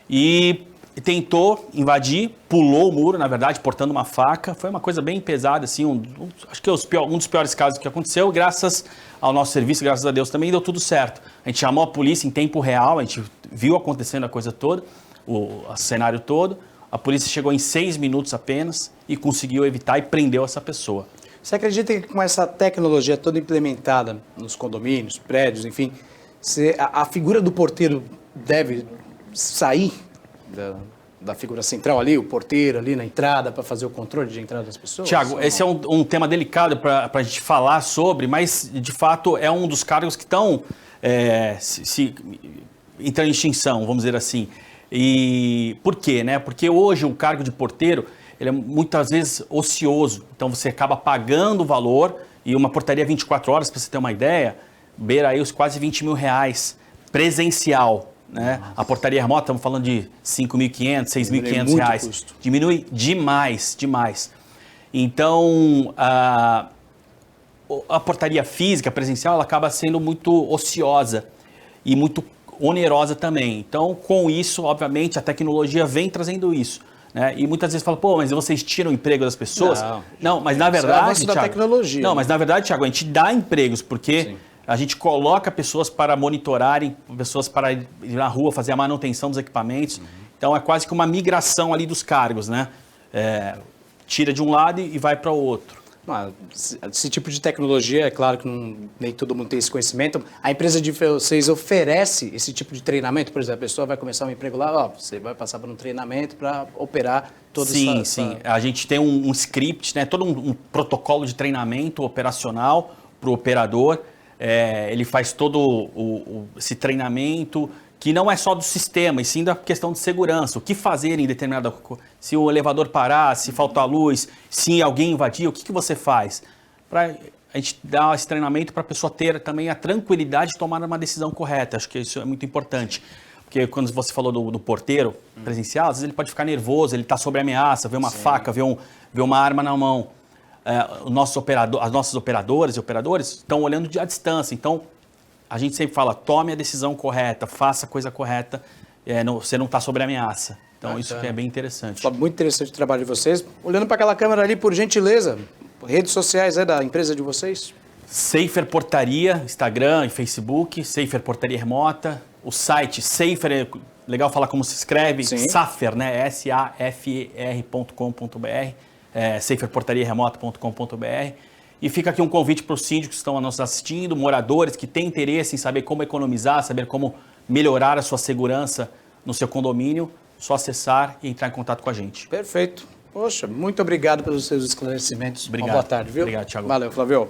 E tentou invadir, pulou o muro, na verdade, portando uma faca. Foi uma coisa bem pesada, assim, acho que um dos piores casos que aconteceu. Graças ao nosso serviço, graças a Deus, também deu tudo certo. A gente chamou a polícia em tempo real, a gente viu acontecendo a coisa toda, o cenário todo. A polícia chegou em 6 minutos apenas e conseguiu evitar e prendeu essa pessoa. Você acredita que com essa tecnologia toda implementada nos condomínios, prédios, enfim, a figura do porteiro deve sair da figura central ali, o porteiro ali na entrada para fazer o controle de entrada das pessoas? Tiago, esse é um tema delicado para a gente falar sobre, mas de fato é um dos cargos que estão entrando em extinção, vamos dizer assim. E por quê, né? Porque hoje o cargo de porteiro ele é muitas vezes ocioso, então você acaba pagando o valor e uma portaria 24 horas, para você ter uma ideia, beira aí os quase 20 mil reais presencial. né? A portaria remota, estamos falando de R$ 5.500, R$ 6.500. Custo. Diminui demais. Então, a portaria física, presencial, ela acaba sendo muito ociosa e muito onerosa também. Então, com isso, obviamente, a tecnologia vem trazendo isso. Né? E muitas vezes fala, pô, mas vocês tiram o emprego das pessoas? Não, mas na verdade, da tecnologia. Não, mas na verdade, Thiago, a gente dá empregos, porque a gente coloca pessoas para monitorarem, pessoas para ir na rua fazer a manutenção dos equipamentos. Então, é quase que uma migração ali dos cargos, né? Tira de um lado e vai para o outro. Esse tipo de tecnologia, é claro que nem todo mundo tem esse conhecimento. A empresa de vocês oferece esse tipo de treinamento? Por exemplo, a pessoa vai começar um emprego lá, você vai passar por um treinamento para operar todo isso. Sim. A gente tem um script, né? Todo um protocolo de treinamento operacional para o operador. Ele faz todo esse treinamento, que não é só do sistema, e sim da questão de segurança. O que fazer em determinada... Se o elevador parar, se faltar luz, se alguém invadir, o que você faz? Para a gente dar esse treinamento para a pessoa ter também a tranquilidade de tomar uma decisão correta. Acho que isso é muito importante. Porque quando você falou do porteiro presencial, às vezes ele pode ficar nervoso, ele está sob ameaça, vê uma faca, vê uma arma na mão. As nossas operadoras e operadores estão olhando à distância. Então, a gente sempre fala, tome a decisão correta, faça a coisa correta, você não está sob ameaça. Então, isso que é bem interessante. Muito interessante o trabalho de vocês. Olhando para aquela câmera ali, por gentileza, redes sociais da empresa de vocês? Safer Portaria, Instagram e Facebook, Safer Portaria Remota, o site Safer, legal falar como se escreve, Safer, né? safer.com.br, saferportariaremota.com.br. E fica aqui um convite para os síndicos que estão nos assistindo, moradores que têm interesse em saber como economizar, saber como melhorar a sua segurança no seu condomínio, só acessar e entrar em contato com a gente. Perfeito. Poxa, muito obrigado pelos seus esclarecimentos. Obrigado. Boa tarde, viu? Obrigado, Thiago. Valeu, Flávio.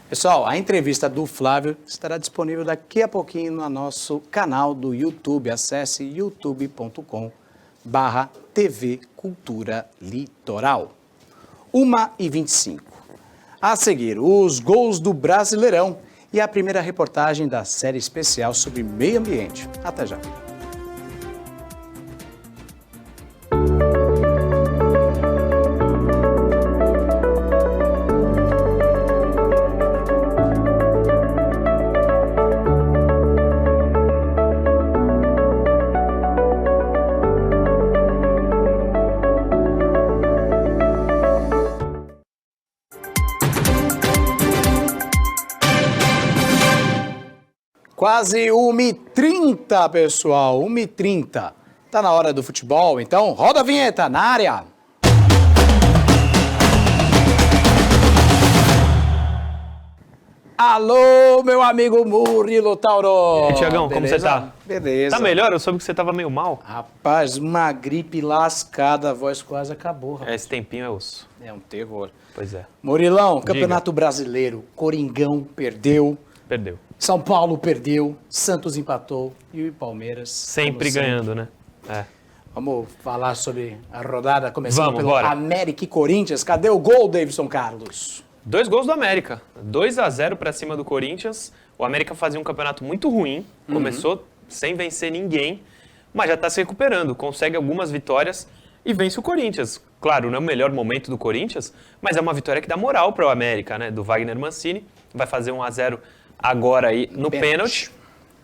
Pessoal, a entrevista do Flávio estará disponível daqui a pouquinho no nosso canal do YouTube. Acesse youtube.com/TV Cultura Litoral. 1h25. A seguir, os gols do Brasileirão e a primeira reportagem da série especial sobre meio ambiente. Até já. Quase 1h30, pessoal, 1h30. Tá na hora do futebol, então roda a vinheta, na área. Alô, meu amigo Murilo Tauro. E aí, Tiagão, como você tá? Beleza. Tá melhor? Eu soube que você tava meio mal. Rapaz, uma gripe lascada, a voz quase acabou. Rapaz. Esse tempinho é osso. É um terror. Pois é. Murilão, Campeonato Brasileiro, Coringão perdeu. Perdeu. São Paulo perdeu, Santos empatou e o Palmeiras... Sempre ganhando, né? Vamos falar sobre a rodada, começando pelo bora. América e Corinthians. Cadê o gol, Davidson Carlos? 2 gols do América. 2-0 para cima do Corinthians. O América fazia um campeonato muito ruim. Começou sem vencer ninguém, mas já está se recuperando. Consegue algumas vitórias e vence o Corinthians. Claro, não é o melhor momento do Corinthians, mas é uma vitória que dá moral para o América, né? Do Wagner Mancini. Vai fazer 1-0 agora aí no pênalti.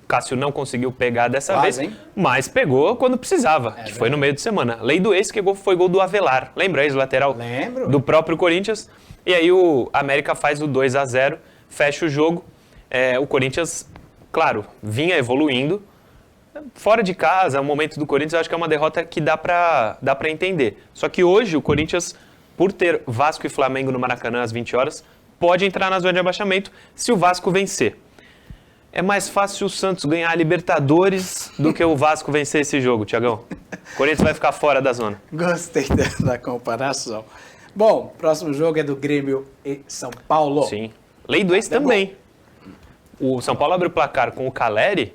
Cássio não conseguiu pegar dessa vez, mas pegou quando precisava, que foi no meio de semana. Lei do ex, que foi gol do Avelar. Lembra aí, lateral? Lembro. Do próprio Corinthians. E aí o América faz o 2-0, fecha o jogo. O Corinthians, claro, vinha evoluindo. Fora de casa, o momento do Corinthians, eu acho que é uma derrota que dá pra entender. Só que hoje o Corinthians, por ter Vasco e Flamengo no Maracanã às 20 horas, pode entrar na zona de abaixamento se o Vasco vencer. É mais fácil o Santos ganhar a Libertadores do que o Vasco vencer esse jogo, Tiagão. O Corinthians vai ficar fora da zona. Gostei da comparação. Bom, próximo jogo é do Grêmio e São Paulo. Sim. Lei do ex também. O São Paulo abre o placar com o Caleri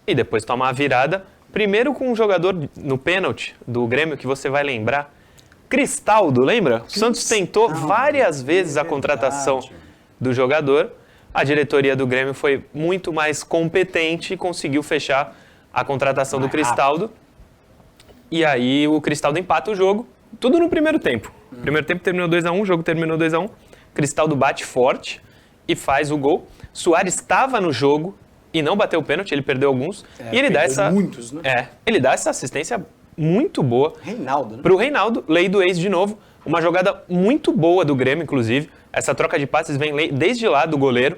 e depois toma a virada. Primeiro com um jogador no pênalti do Grêmio, que você vai lembrar. Cristaldo, lembra? O Santos tentou várias vezes a contratação do jogador. A diretoria do Grêmio foi muito mais competente e conseguiu fechar a contratação do Cristaldo. E aí o Cristaldo empata o jogo, tudo no primeiro tempo. O primeiro tempo terminou 2-1, o jogo terminou 2-1. Cristaldo bate forte e faz o gol. Soares estava no jogo e não bateu o pênalti, ele perdeu alguns. E ele dá essa... muitos, né? Ele dá essa assistência muito boa. Reinaldo, né? Pro Reinaldo, lei do ex de novo. Uma jogada muito boa do Grêmio, inclusive. Essa troca de passes vem desde lá do goleiro.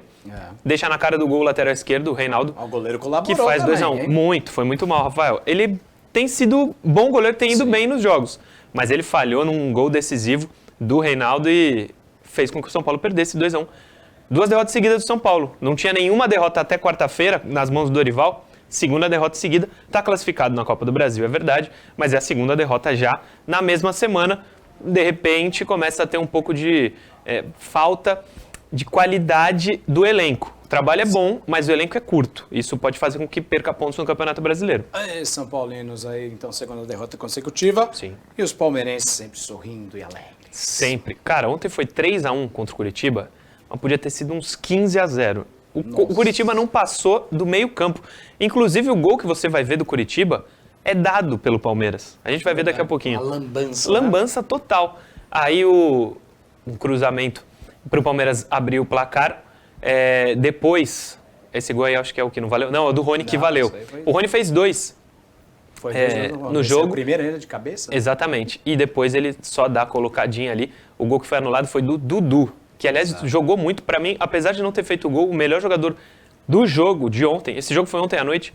Deixa na cara do gol o lateral esquerdo, o Reinaldo. O goleiro colaborou que faz 2-1. Foi muito mal, Rafael. Ele tem sido bom goleiro, tem ido bem nos jogos. Mas ele falhou num gol decisivo do Reinaldo e fez com que o São Paulo perdesse 2-1. 2 derrotas seguidas do São Paulo. Não tinha nenhuma derrota até quarta-feira nas mãos do Dorival. Segunda derrota seguida. Está classificado na Copa do Brasil, é verdade. Mas é a segunda derrota já na mesma semana. De repente, começa a ter um pouco de falta de qualidade do elenco. O trabalho é bom, mas o elenco é curto. Isso pode fazer com que perca pontos no Campeonato Brasileiro. São Paulinos aí, então, segunda derrota consecutiva. Sim. E os palmeirenses sempre sorrindo e alegres. Sempre. Cara, ontem foi 3-1 contra o Curitiba, mas podia ter sido uns 15-0. O Curitiba não passou do meio campo. Inclusive, o gol que você vai ver do Curitiba é dado pelo Palmeiras. A gente vai ver daqui a pouquinho. Uma lambança. Lambança total. Aí um cruzamento para o Palmeiras abrir o placar. Depois, esse gol aí acho que é o que não valeu. Não, é o do Rony que valeu. O Rony fez 2 no jogo. O primeiro ainda de cabeça? Exatamente. E depois ele só dá a colocadinha ali. O gol que foi anulado foi do Dudu, que aliás jogou muito. Para mim, apesar de não ter feito o gol, o melhor jogador do jogo de ontem, esse jogo foi ontem à noite,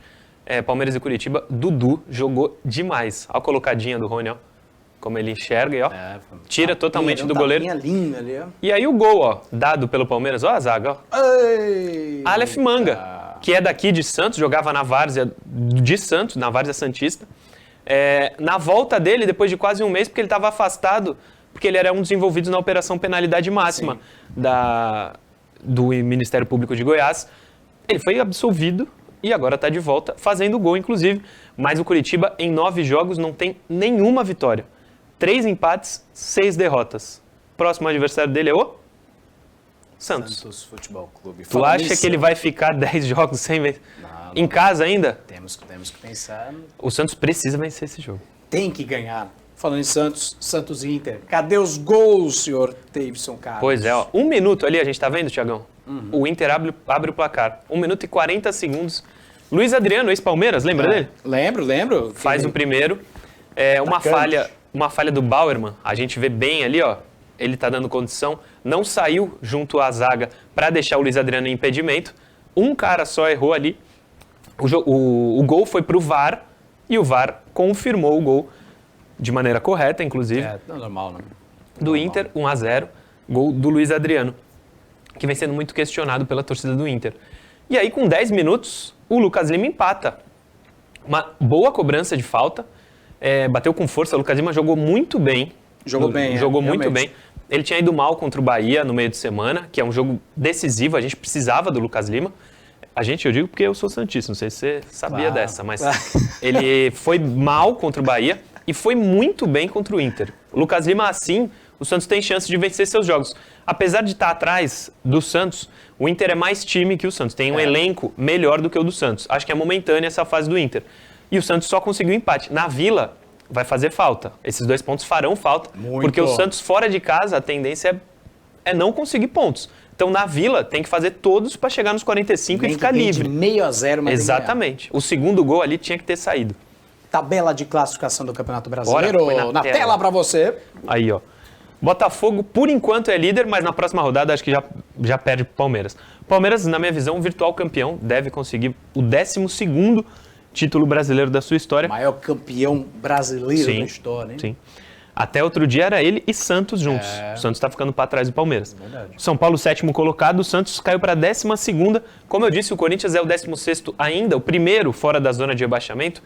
Palmeiras e Curitiba, Dudu jogou demais. Olha a colocadinha do Rony, ó. Como ele enxerga, e ó, tira totalmente do goleiro. Linda ali, ó. E aí o gol, ó, dado pelo Palmeiras, ó a zaga, ó. Aleph Manga, que é daqui de Santos, jogava na várzea de Santos, na várzea santista. Na volta dele, depois de quase um mês, porque ele estava afastado, porque ele era um dos envolvidos na operação penalidade máxima do Ministério Público de Goiás. Ele foi absolvido e agora está de volta, fazendo gol, inclusive. Mas o Curitiba, em 9 jogos, não tem nenhuma vitória. 3 empates, 6 derrotas. Próximo adversário dele é o Santos. Santos Futebol Clube. Tu acha que ele vai ficar 10 jogos sem vencer? Em casa ainda? Temos que pensar. O Santos precisa vencer esse jogo. Tem que ganhar. Falando em Santos e Inter. Cadê os gols, senhor Davidson Carlos? Pois é, ó. 1 minuto ali, a gente tá vendo, Thiagão? O Inter abre o placar. 1 minuto e 40 segundos. Luiz Adriano, ex-Palmeiras, lembra dele? Lembro. Faz o primeiro. Uma falha do Bauerman. A gente vê bem ali, ó. Ele tá dando condição. Não saiu junto à zaga para deixar o Luiz Adriano em impedimento. Um cara só errou ali. O gol foi pro VAR e o VAR confirmou o gol de maneira correta, inclusive. Normal, né? Do Inter, 1-0. Gol do Luiz Adriano, que vem sendo muito questionado pela torcida do Inter. E aí, com 10 minutos, o Lucas Lima empata. Uma boa cobrança de falta. Bateu com força, o Lucas Lima jogou muito bem. Jogou muito bem. Ele tinha ido mal contra o Bahia no meio de semana, que é um jogo decisivo, a gente precisava do Lucas Lima. Eu digo porque eu sou santista, não sei se você sabia dessa, mas ele foi mal contra o Bahia e foi muito bem contra o Inter. O Lucas Lima, assim, o Santos tem chance de vencer seus jogos. Apesar de estar atrás do Santos, o Inter é mais time que o Santos, tem um elenco melhor do que o do Santos. Acho que é momentânea essa fase do Inter. E o Santos só conseguiu empate. Na Vila, vai fazer falta. Esses 2 pontos farão falta, porque o Santos fora de casa, a tendência é não conseguir pontos. Então, na Vila, tem que fazer todos para chegar nos 45 e ficar livre. De meio a 0, mas exatamente. O segundo gol ali tinha que ter saído. Tabela de classificação do Campeonato Brasileiro na tela para você. Aí, ó. Botafogo, por enquanto, é líder, mas na próxima rodada acho que já perde pro Palmeiras. Palmeiras, na minha visão, virtual campeão, deve conseguir o 12º título brasileiro da sua história. Maior campeão brasileiro da história, hein? Sim. Até outro dia era ele e Santos juntos. O Santos está ficando para trás do Palmeiras. São Paulo, 7º colocado, o Santos caiu para a 12ª. Como eu disse, o Corinthians é o 16º ainda, o primeiro fora da zona de rebaixamento.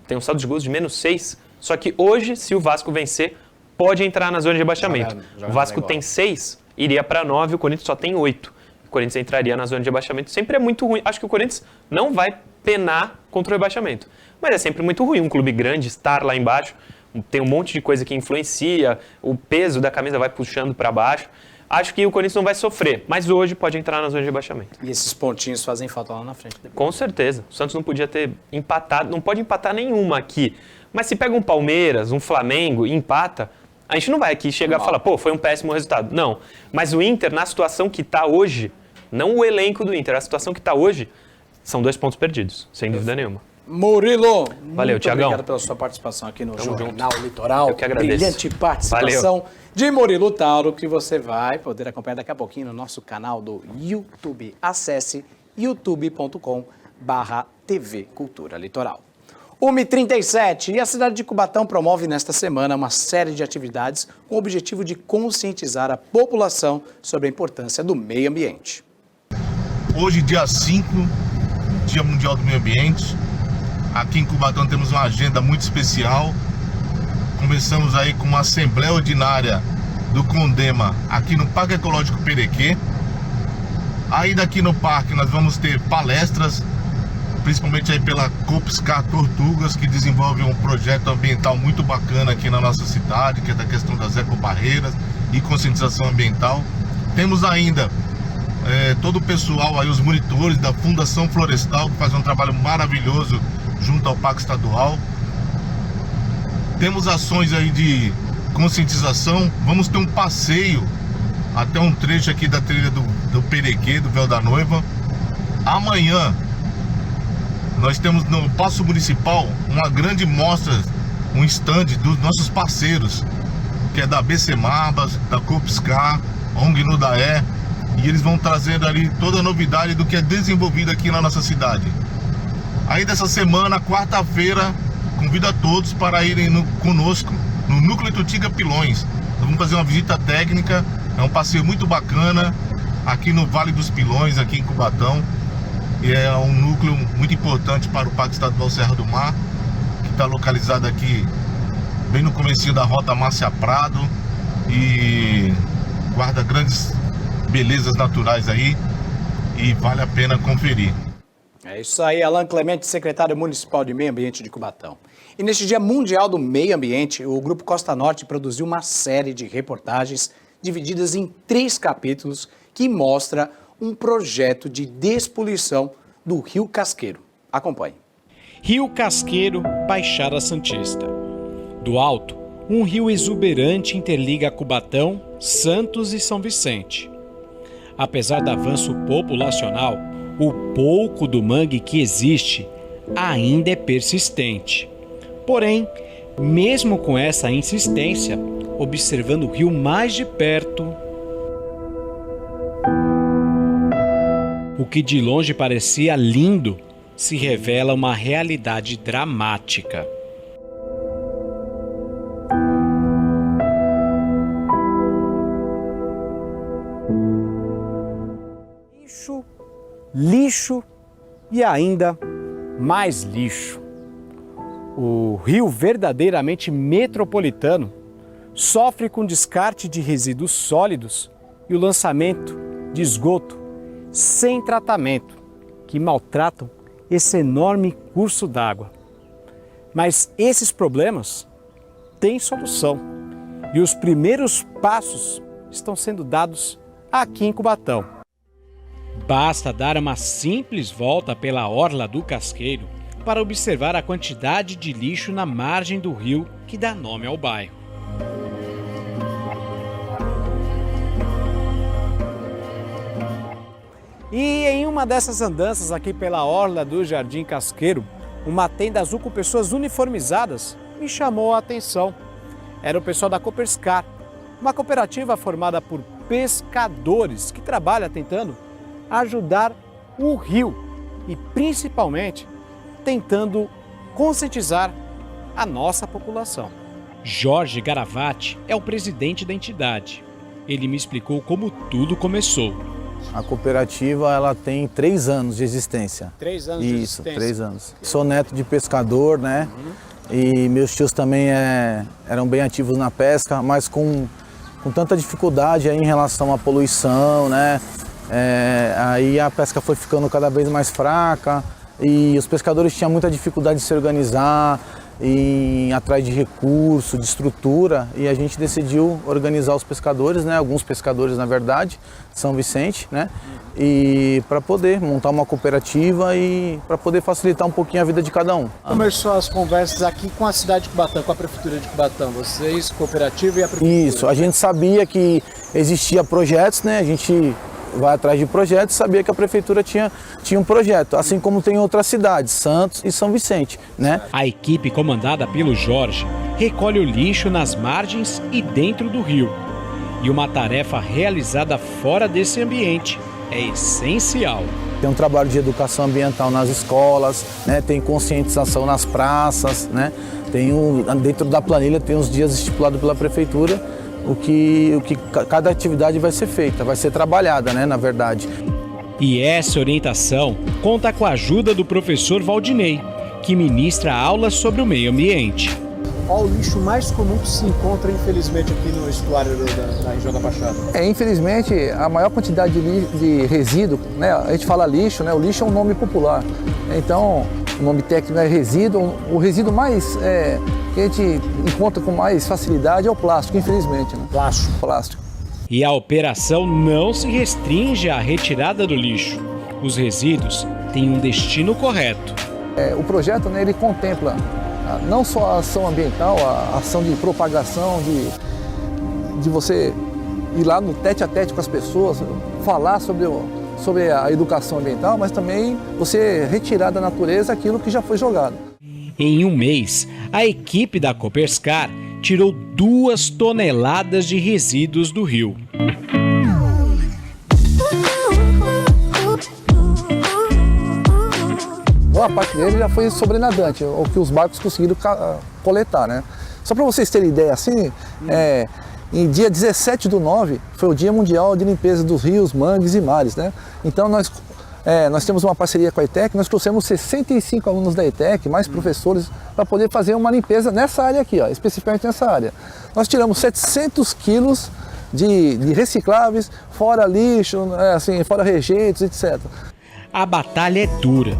Tem um saldo de gols de -6. Só que hoje, se o Vasco vencer, pode entrar na zona de rebaixamento. O Vasco tem 6, iria para 9, o Corinthians só tem 8. O Corinthians entraria na zona de rebaixamento. Sempre é muito ruim. Acho que o Corinthians não vai penar contra o rebaixamento. Mas é sempre muito ruim um clube grande estar lá embaixo. Tem um monte de coisa que influencia, o peso da camisa vai puxando para baixo. acho que o Corinthians não vai sofrer, mas hoje pode entrar na zona de rebaixamento. E esses pontinhos fazem falta lá na frente. Com certeza. O Santos não podia ter empatado, não pode empatar nenhuma aqui. Mas se pega um Palmeiras, um Flamengo e empata, a gente não vai aqui chegar e falar, pô, foi um péssimo resultado. Não. Mas o Inter, na situação que está hoje, não o elenco do Inter, a situação que está hoje, são 2 pontos perdidos, sem dúvida nenhuma. Murilo, valeu, Thiagão. Obrigado pela sua participação aqui no Jornal Litoral. Eu que agradeço. Brilhante participação de Murilo Tauro, que você vai poder acompanhar daqui a pouquinho no nosso canal do YouTube. Acesse youtube.com/TV Cultura Litoral. 1h37, e a cidade de Cubatão promove nesta semana uma série de atividades com o objetivo de conscientizar a população sobre a importância do meio ambiente. Hoje, dia 5, Dia Mundial do Meio Ambiente. Aqui em Cubatão temos uma agenda muito especial. Começamos aí com uma assembleia ordinária do CONDEMA aqui no Parque Ecológico Perequê. Aí daqui no parque nós vamos ter palestras, principalmente aí pela COPSCAR Tortugas, que desenvolve um projeto ambiental muito bacana aqui na nossa cidade, que é da questão das ecobarreiras e conscientização ambiental. Temos ainda todo o pessoal aí, os monitores da Fundação Florestal, que faz um trabalho maravilhoso junto ao Parque Estadual. Temos ações aí de conscientização. Vamos ter um passeio até um trecho aqui da trilha do Perequê, do Véu da Noiva. Amanhã nós temos no Paço Municipal uma grande mostra, um stand dos nossos parceiros, que é da BC Marbas, da COPSCAR, ONG Nudaé, e eles vão trazer ali toda a novidade do que é desenvolvido aqui na nossa cidade. Aí dessa semana, quarta-feira, convido a todos para irem conosco no Núcleo Tutiga Pilões. Nós vamos fazer uma visita técnica, é um passeio muito bacana, aqui no Vale dos Pilões, aqui em Cubatão. E é um núcleo muito importante para o Parque Estadual Serra do Mar, que está localizado aqui bem no comecinho da Rota Márcia Prado e guarda grandes belezas naturais aí e vale a pena conferir. É isso aí, Alan Clemente, secretário municipal de Meio Ambiente de Cubatão. E neste Dia Mundial do Meio Ambiente, o Grupo Costa Norte produziu uma série de reportagens divididas em 3 capítulos que mostra um projeto de despoluição do Rio Casqueiro. Acompanhe. Rio Casqueiro, Baixada Santista. Do alto, um rio exuberante interliga Cubatão, Santos e São Vicente. Apesar do avanço populacional, o pouco do mangue que existe ainda é persistente. Porém, mesmo com essa insistência, observando o rio mais de perto, o que de longe parecia lindo se revela uma realidade dramática. Lixo e ainda mais lixo. O rio verdadeiramente metropolitano sofre com descarte de resíduos sólidos e o lançamento de esgoto sem tratamento, que maltratam esse enorme curso d'água. Mas esses problemas têm solução e os primeiros passos estão sendo dados aqui em Cubatão. Basta dar uma simples volta pela orla do Casqueiro para observar a quantidade de lixo na margem do rio que dá nome ao bairro. E em uma dessas andanças aqui pela orla do Jardim Casqueiro, uma tenda azul com pessoas uniformizadas me chamou a atenção. Era o pessoal da Coperscar, uma cooperativa formada por pescadores que trabalha tentando ajudar o rio e principalmente tentando conscientizar a nossa população. Jorge Garavati é o presidente da entidade. Ele me explicou como tudo começou. A cooperativa ela tem 3 anos de existência. 3 anos de existência? Isso, 3 anos. Sou neto de pescador, né? E meus tios também eram bem ativos na pesca, mas com tanta dificuldade aí em relação à poluição, né? Aí a pesca foi ficando cada vez mais fraca e os pescadores tinham muita dificuldade de se organizar atrás de recurso, de estrutura, e a gente decidiu organizar os pescadores, né, alguns pescadores na verdade, São Vicente, né, e para poder montar uma cooperativa e para poder facilitar um pouquinho a vida de cada um. Começou as conversas aqui com a cidade de Cubatão, com a prefeitura de Cubatão, vocês, cooperativa e a prefeitura. Isso, a gente sabia que existia projetos, né, a gente vai atrás de projetos, sabia que a prefeitura tinha um projeto, assim como tem outras cidades, Santos e São Vicente, né? A equipe comandada pelo Jorge recolhe o lixo nas margens e dentro do rio. E uma tarefa realizada fora desse ambiente é essencial. Tem um trabalho de educação ambiental nas escolas, né? Tem conscientização nas praças, né? Dentro da planilha tem os dias estipulados pela prefeitura, o que cada atividade vai ser feita, vai ser trabalhada, né, na verdade. E essa orientação conta com a ajuda do professor Valdinei, que ministra aulas sobre o meio ambiente. Qual o lixo mais comum que se encontra, infelizmente, aqui no estuário da região da Baixada? Infelizmente, a maior quantidade de resíduo, né, a gente fala lixo, né, o lixo é um nome popular. Então, o nome técnico é resíduo. O resíduo mais que a gente encontra com mais facilidade é o plástico, infelizmente. Né? Plástico. E a operação não se restringe à retirada do lixo. Os resíduos têm um destino correto. O projeto, né, ele contempla não só a ação ambiental, a ação de propagação, de você ir lá no tete-a-tete com as pessoas, falar sobre a educação ambiental, mas também você retirar da natureza aquilo que já foi jogado. Em um mês, a equipe da Coperscar tirou 2 toneladas de resíduos do rio. Boa parte dele já foi sobrenadante, o que os barcos conseguiram coletar, né? Só para vocês terem ideia, assim, em dia 17/9 foi o Dia Mundial de Limpeza dos Rios, Mangues e Mares, né? Então nós temos uma parceria com a ETEC, nós trouxemos 65 alunos da ETEC, mais professores, para poder fazer uma limpeza nessa área aqui, ó, especificamente nessa área. Nós tiramos 700 quilos de recicláveis, fora lixo, assim, fora rejeitos, etc. A batalha é dura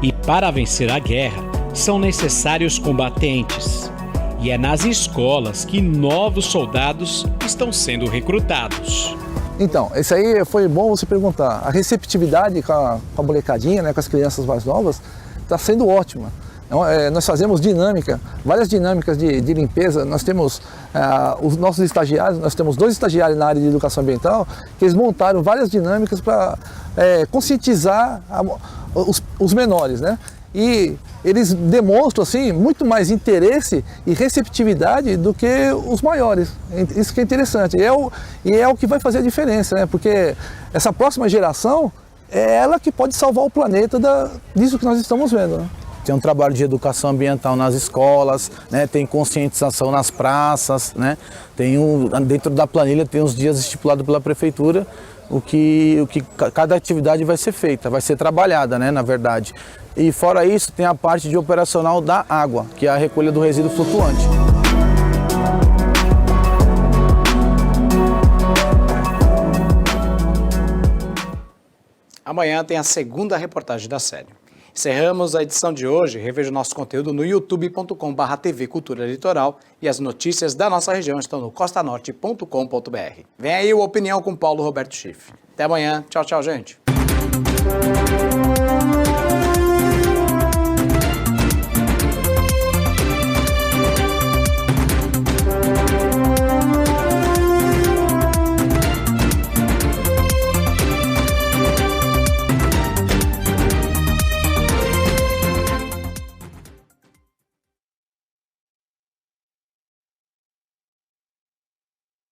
e para vencer a guerra são necessários combatentes. E é nas escolas que novos soldados estão sendo recrutados. Então, isso aí foi bom você perguntar. A receptividade com a molecadinha, né, com as crianças mais novas, está sendo ótima. Nós fazemos várias dinâmicas de limpeza. Nós temos os nossos estagiários, nós temos 2 estagiários na área de educação ambiental, que eles montaram várias dinâmicas para conscientizar os menores, né? E eles demonstram assim muito mais interesse e receptividade do que os maiores. Isso que é interessante. E é o que vai fazer a diferença, né? Porque essa próxima geração é ela que pode salvar o planeta disso que nós estamos vendo, né? Tem um trabalho de educação ambiental nas escolas, né? Tem conscientização nas praças, né? Dentro da planilha tem os dias estipulados pela prefeitura, o que cada atividade vai ser feita, vai ser trabalhada, né, na verdade. E fora isso, tem a parte de operacional da água, que é a recolha do resíduo flutuante. Amanhã tem a segunda reportagem da série. Encerramos a edição de hoje. Reveja o nosso conteúdo no youtube.com/TV Cultura Litoral e as notícias da nossa região estão no costanorte.com.br. Vem aí o Opinião com Paulo Roberto Schiff. Até amanhã. Tchau, tchau, gente.